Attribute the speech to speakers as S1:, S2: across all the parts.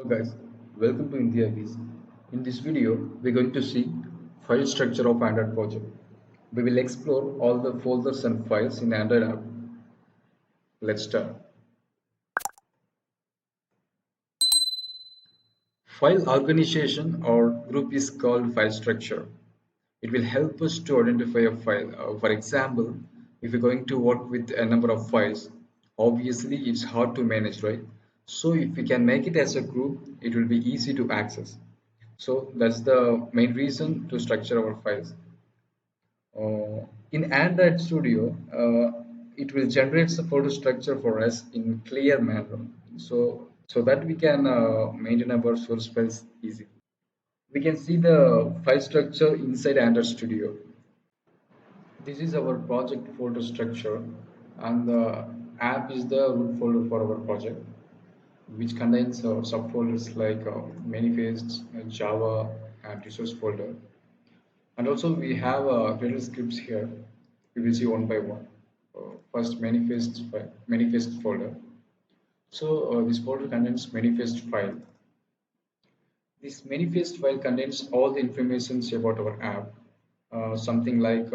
S1: Hello guys, welcome to IndiaBees. In this video, we're going to see file structure of Android project. We will explore all the folders and files in Android app. Let's start. File organization or group is called file structure. It will help us to identify a file. For example, if you're going to work with a number of files, obviously it's hard to manage, right? So if we can make it as a group, it will be easy to access. So that's the main reason to structure our files. In Android Studio, it will generate the folder structure for us in clear manner. So that we can maintain our source files easily. We can see the file structure inside Android Studio. This is our project folder structure, and the app is the root folder for our project, which contains subfolders like manifests, Java, and resource folder. And also we have little scripts here. We will see one by one. First, manifest folder. So this folder contains manifest file. This manifest file contains all the information about our app. Something like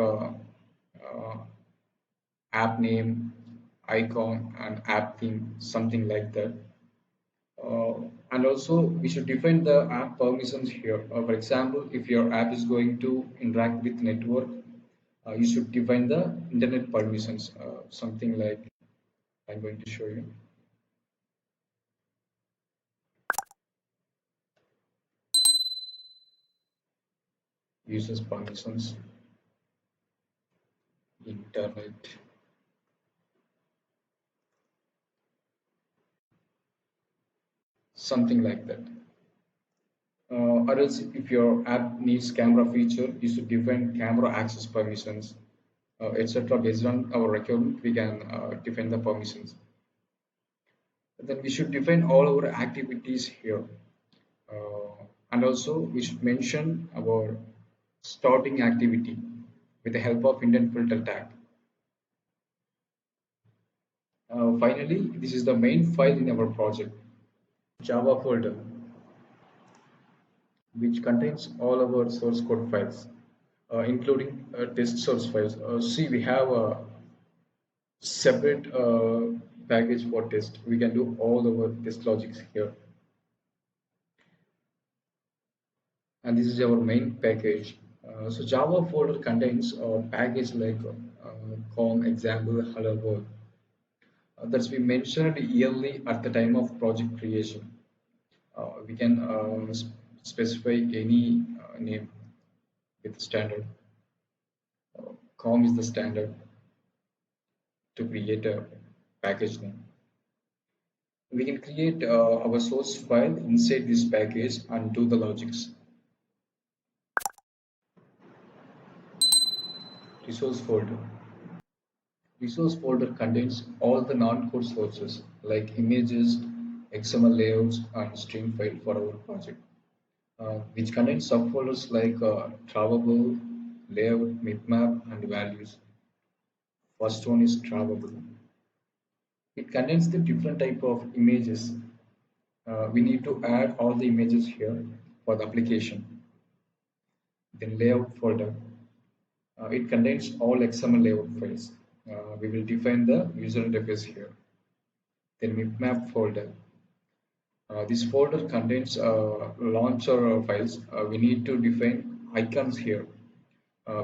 S1: app name, icon, and app theme, something like that. And also we should define the app permissions here. For example, if your app is going to interact with network, you should define the internet permissions, something like I'm going to show you. Users permissions, internet, something like that. Or else if your app needs camera feature, you should define camera access permissions, etc. Based on our requirement, we can define the permissions. Then we should define all our activities here. And also we should mention our starting activity with the help of indent filter tag. Finally, this is the main file in our project, Java folder, which contains all our source code files, including test source files. See, we have a separate package for test. We can do all our test logics here. And this is our main package. So Java folder contains a package like com, example, hello world. That's we mentioned yearly at the time of project creation. We can specify any name with standard. Com is the standard to create a package name. We can create our source file inside this package and do the logics. Resource folder. Resource folder contains all the non-code sources like images, XML layouts, and string file for our project, which contains subfolders like traveable, layout, bitmap, and values. First one is traveable. It contains the different type of images. We need to add all the images here for the application. Then layout folder. It contains all XML layout files. We will define the user interface here. Then bitmap folder. This folder contains launcher files. We need to define icons here,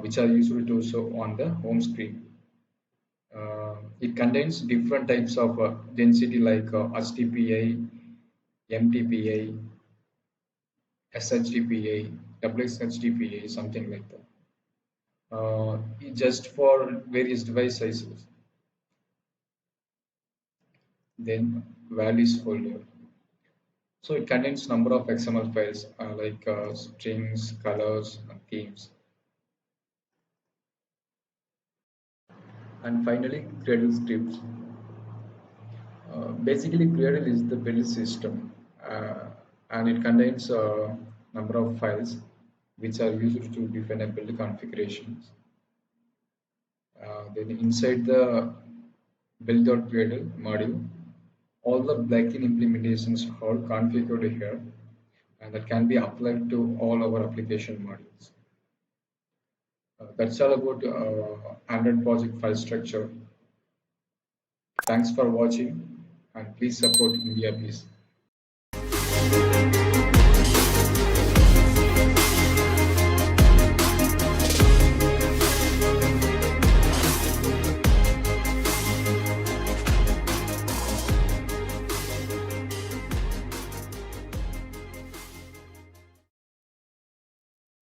S1: which are usually to show on the home screen. It contains different types of density like HTPA, MTPA, SHTPA, WXHTPA, something like that. Just for various device sizes. Then values folder. So it contains number of XML files like strings, colors, and themes. And finally, Gradle scripts. Basically, Gradle is the build system, and it contains a number of files which are used to define a build configurations. Then inside the build.gradle module, All the plugin implementations are configured here and that can be applied to all our application modules. That's all about Android project file structure. Thanks for watching and please support IndiaBees.